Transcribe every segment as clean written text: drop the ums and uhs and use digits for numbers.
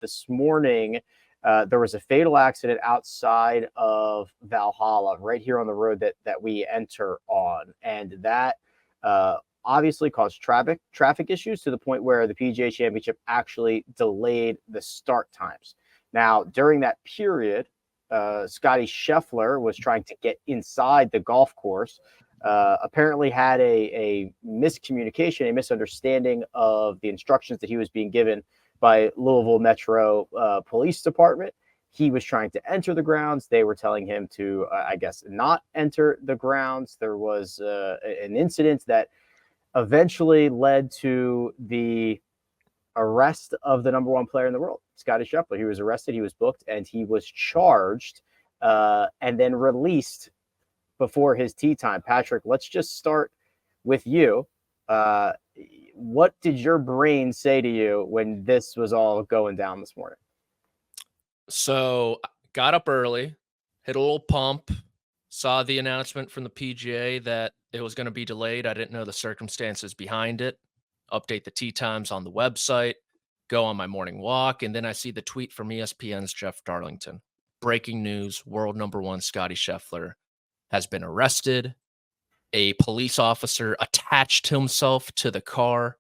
this morning, there was a fatal accident outside of Valhalla, right here on the road that we enter on, and that obviously caused traffic issues to the point where the PGA Championship actually delayed the start times. Now, during that period, Scottie Scheffler was trying to get inside the golf course. Apparently had a miscommunication, a misunderstanding of the instructions that he was being given by Louisville Metro Police Department. He was trying to enter the grounds. They were telling him to, I guess, not enter the grounds. There was an incident that eventually led to the arrest of the number one player in the world, Scottie Scheffler. He was arrested, he was booked, and he was charged and then released before his tee time. Patrick, let's just start with you. What did your brain say to you when this was all going down this morning? So got up early, hit a little pump, saw the announcement from the PGA that it was going to be delayed. I didn't know the circumstances behind it. Update the tee times on the website, go on my morning walk, and then I see the tweet from ESPN's Jeff Darlington. Breaking news, world number one Scottie Scheffler has been arrested. A police officer attached himself to the car.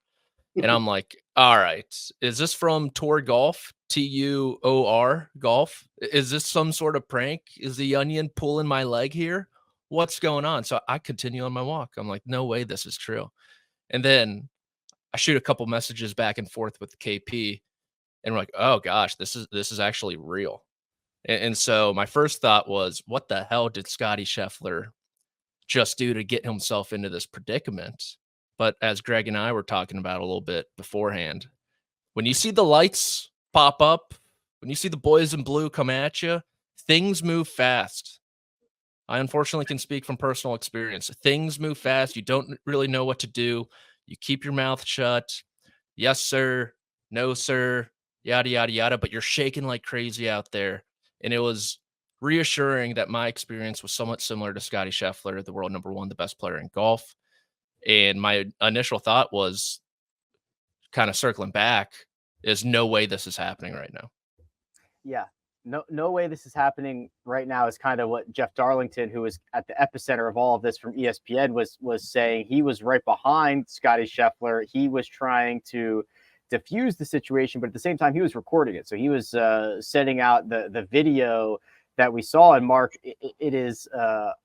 And I'm like, all right, is this from Tour Golf? TUOR Golf? Is this some sort of prank? Is the onion pulling my leg here? What's going on? So I continue on my walk. I'm like, no way this is true. And then I shoot a couple messages back and forth with KP, and we're like, oh gosh, this is actually real. And so my first thought was, what the hell did Scottie Scheffler just do to get himself into this predicament? But as Greg and I were talking about a little bit beforehand, when you see the lights pop up, when you see the boys in blue come at you, things move fast. I unfortunately can speak from personal experience. Things move fast. You don't really know what to do. You keep your mouth shut. Yes, sir. No, sir. Yada, yada, yada. But you're shaking like crazy out there. And it was reassuring that my experience was somewhat similar to Scottie Scheffler, the world number one, the best player in golf. And my initial thought was, kind of circling back, is no way this is happening right now. Yeah. No way this is happening right now is kind of what Jeff Darlington, who was at the epicenter of all of this from ESPN, was saying. He was right behind Scottie Scheffler. He was trying to diffuse the situation, but at the same time, he was recording it. So he was sending out the video that we saw. And Mark, it is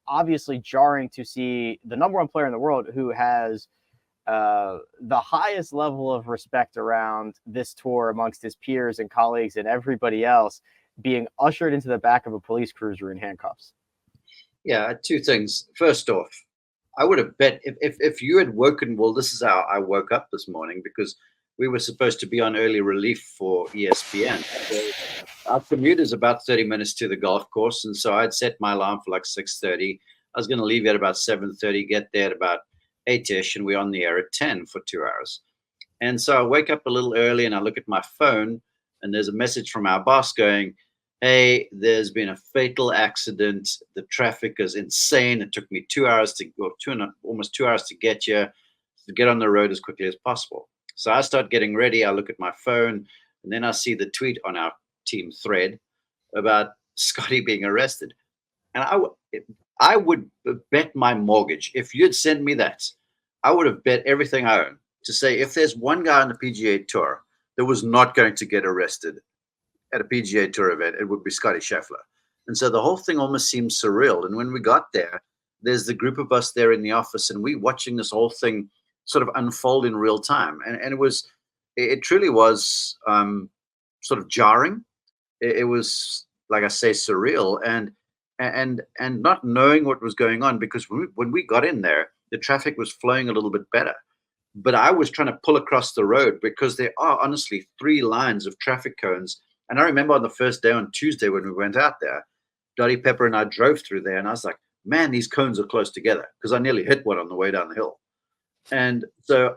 obviously jarring to see the number one player in the world who has the highest level of respect around this tour amongst his peers and colleagues and everybody else being ushered into the back of a police cruiser in handcuffs. Yeah, two things. First off, I would have bet if you had woken, well, this is how I woke up this morning, because we were supposed to be on early relief for ESPN. So our commute is about 30 minutes to the golf course, and so I'd set my alarm for like 6:30. I was going to leave at about 7:30, get there at about 8-ish, and we're on the air at 10 for 2 hours. And so I wake up a little early and I look at my phone, and there's a message from our boss going, hey, there's been a fatal accident. The traffic is insane. It took me 2 hours almost 2 hours to get here, to get on the road as quickly as possible. So I start getting ready. I look at my phone, and then I see the tweet on our team thread about Scottie being arrested. And I would bet my mortgage, if you'd send me that, I would have bet everything I own to say, if there's one guy on the PGA Tour that was not going to get arrested at a PGA Tour event, it would be Scottie Scheffler. And so the whole thing almost seems surreal. And when we got there, there's the group of us there in the office, and we watching this whole thing sort of unfold in real time. And it truly was sort of jarring. It was, like I say, surreal, and not knowing what was going on, because when we got in there, the traffic was flowing a little bit better. But I was trying to pull across the road because there are honestly 3 lines of traffic cones. And I remember on the first day, on Tuesday, when we went out there, Dottie Pepper and I drove through there, and I was like, man, these cones are close together, because I nearly hit one on the way down the hill. And so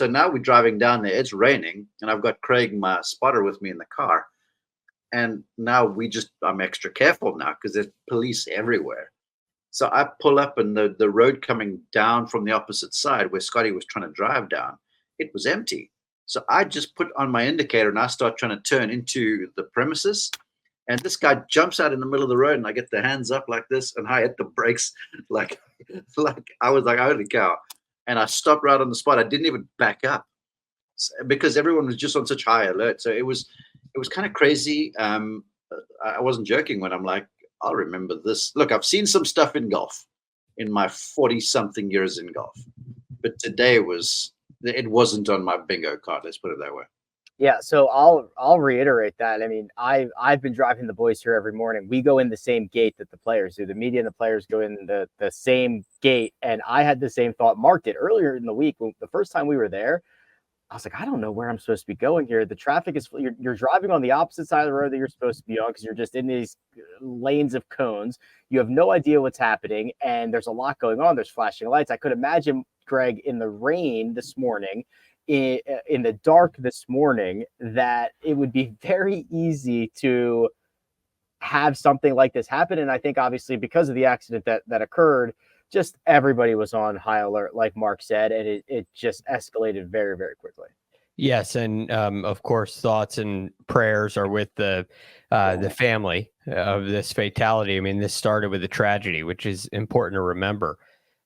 now we're driving down there. It's raining, and I've got Craig, my spotter, with me in the car. And now I'm extra careful now because there's police everywhere. So I pull up, and the road coming down from the opposite side where Scottie was trying to drive down, it was empty. So I just put on my indicator and I start trying to turn into the premises. And this guy jumps out in the middle of the road, and I get the hands up like this, and I hit the brakes like I was like, holy cow. And I stopped right on the spot. I didn't even back up because everyone was just on such high alert. So it was kind of crazy. I wasn't joking when I'm like, I'll remember this. Look, I've seen some stuff in golf in my 40-something years in golf, but today it wasn't on my bingo card. Let's put it that way. Yeah, so I'll reiterate that. I mean, I've been driving the boys here every morning. We go in the same gate that the players do. The media and the players go in the same gate, and I had the same thought. Mark did earlier in the week. The first time we were there, I was like, I don't know where I'm supposed to be going here. The traffic is you're driving on the opposite side of the road that you're supposed to be on because you're just in these lanes of cones. You have no idea what's happening, and there's a lot going on. There's flashing lights. I could imagine, Greg, in the rain this morning, in the dark this morning, that it would be very easy to have something like this happen. And I think obviously because of the accident that occurred, just everybody was on high alert, like Mark said, and it just escalated very, very quickly. Yes, and of course, thoughts and prayers are with the family of this fatality. I mean, this started with a tragedy, which is important to remember.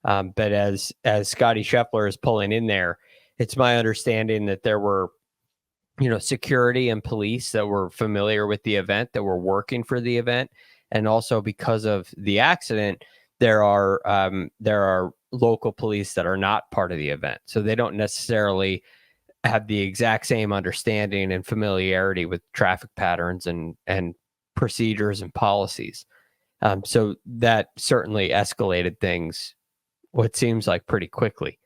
But as Scottie Scheffler is pulling in there, it's my understanding that there were, security and police that were familiar with the event, that were working for the event, and also because of the accident, there are local police that are not part of the event, so they don't necessarily have the exact same understanding and familiarity with traffic patterns and procedures and policies. So that certainly escalated things, what seems like pretty quickly.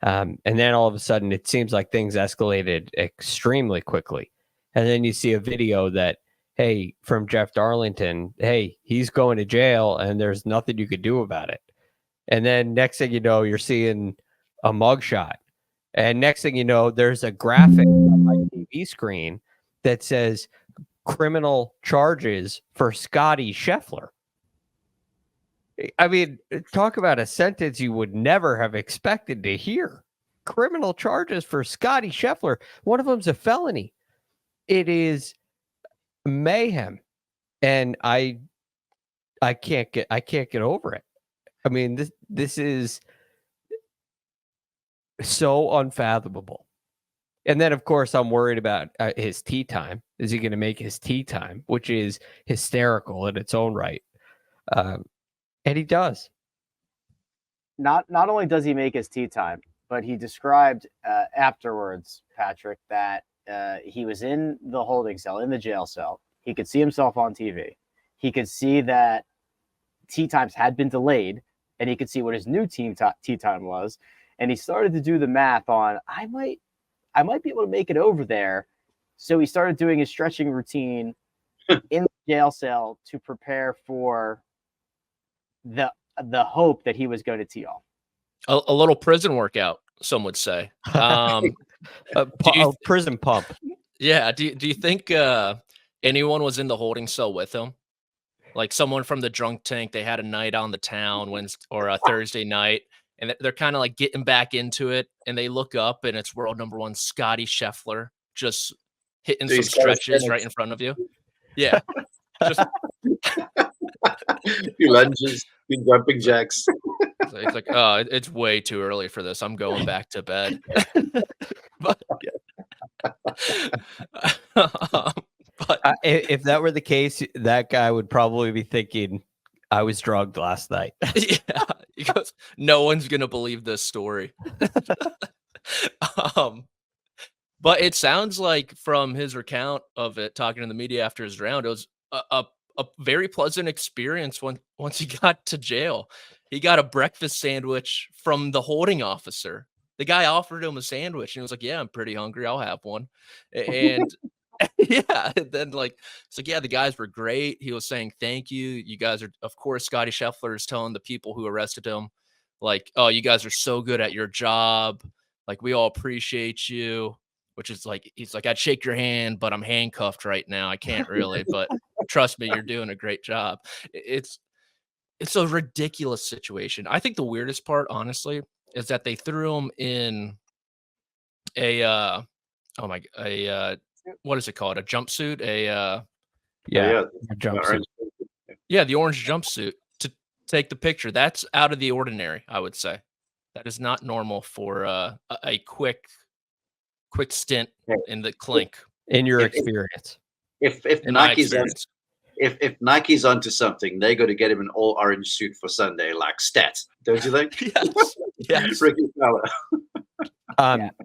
And then all of a sudden, it seems like things escalated extremely quickly. And then you see a video that, hey, from Jeff Darlington, hey, he's going to jail and there's nothing you could do about it. And then next thing you know, you're seeing a mugshot. And next thing you know, there's a graphic on my TV screen that says criminal charges for Scottie Scheffler. I mean, talk about a sentence you would never have expected to hear. Criminal charges for Scottie Scheffler. One of them's a felony. It is mayhem, and I can't get over it. I mean, this is so unfathomable. And then, of course, I'm worried about his tee time. Is he going to make his tee time, which is hysterical in its own right? And he does. Not only does he make his tee time, but he described afterwards, Patrick, that he was in the holding cell, in the jail cell. He could see himself on TV. He could see that tee times had been delayed, and he could see what his new tee time was. And he started to do the math on, I might be able to make it over there. So he started doing his stretching routine in the jail cell to prepare for the hope that he was going to tee off. A little prison workout, some would say. Prison pump. Yeah. Do you think anyone was in the holding cell with him? Like someone from the drunk tank, they had a night on the town Wednesday or a Thursday night, and they're kind of like getting back into it, and they look up and it's world number one Scottie Scheffler just hitting some stretches right in front of you. Yeah. Just few lunges, few jumping jacks. It's like, oh, it's way too early for this. I'm going back to bed. But if that were the case, that guy would probably be thinking, I was drugged last night. Yeah, he goes, no one's gonna believe this story. But it sounds like from his recount of it, talking to the media after his round, it was a very pleasant experience once he got to jail. He got a breakfast sandwich from the holding officer. The guy offered him a sandwich, and he was like, "Yeah, I'm pretty hungry. I'll have one." And yeah, then it's like, yeah, the guys were great. He was saying, "Thank you. You guys are," of course, Scottie Scheffler is telling the people who arrested him, like, "Oh, you guys are so good at your job. Like, we all appreciate you." Which is like, he's like, "I'd shake your hand, but I'm handcuffed right now. I can't really, but trust me, you're doing a great job." It's a ridiculous situation. I think the weirdest part, honestly, is that they threw him in a Oh my, what is it called? A jumpsuit? Yeah, yeah. jumpsuit. Yeah, the orange jumpsuit to take the picture. That's out of the ordinary, I would say. That is not normal for a quick stint in the clink. In your If- experience. If In my Nike's on, experience. if Nike's onto something, they got to get him an all orange suit for Sunday, like stat. Don't you think? Yes. Yes. Ricky Fowler.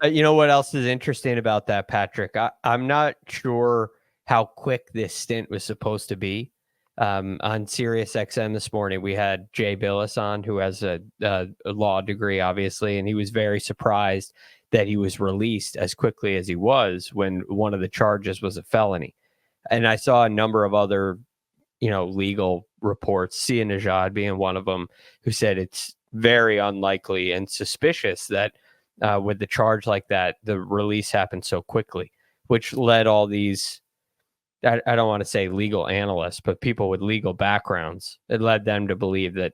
You know what else is interesting about that, Patrick? I'm not sure how quick this stint was supposed to be. On Sirius XM this morning, we had Jay Billis on, who has a law degree, obviously, and he was very surprised that he was released as quickly as he was when one of the charges was a felony. And I saw a number of other, legal reports, Nejad being one of them, who said it's very unlikely and suspicious that with the charge like that, the release happened so quickly, which led all these, I don't want to say legal analysts, but people with legal backgrounds, it led them to believe that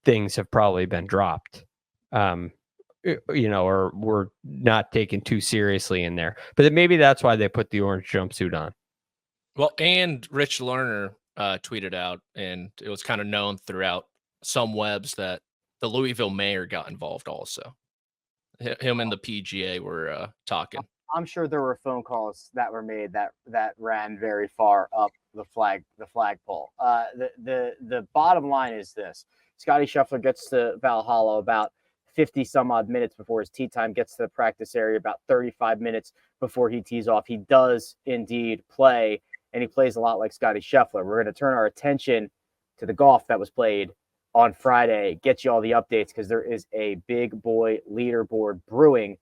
things have probably been dropped, or were not taken too seriously in there. But then maybe that's why they put the orange jumpsuit on. Well, and Rich Lerner tweeted out, and it was kind of known throughout some webs that the Louisville mayor got involved also. Him and the PGA were talking. I'm sure there were phone calls that were made that ran very far up the flagpole. The bottom line is this: Scottie Scheffler gets to Valhalla about 50 some odd minutes before his tee time, gets to the practice area about 35 minutes before he tees off. He does indeed play, and he plays a lot like Scottie Scheffler. We're going to turn our attention to the golf that was played on Friday, get you all the updates, because there is a big boy leaderboard brewing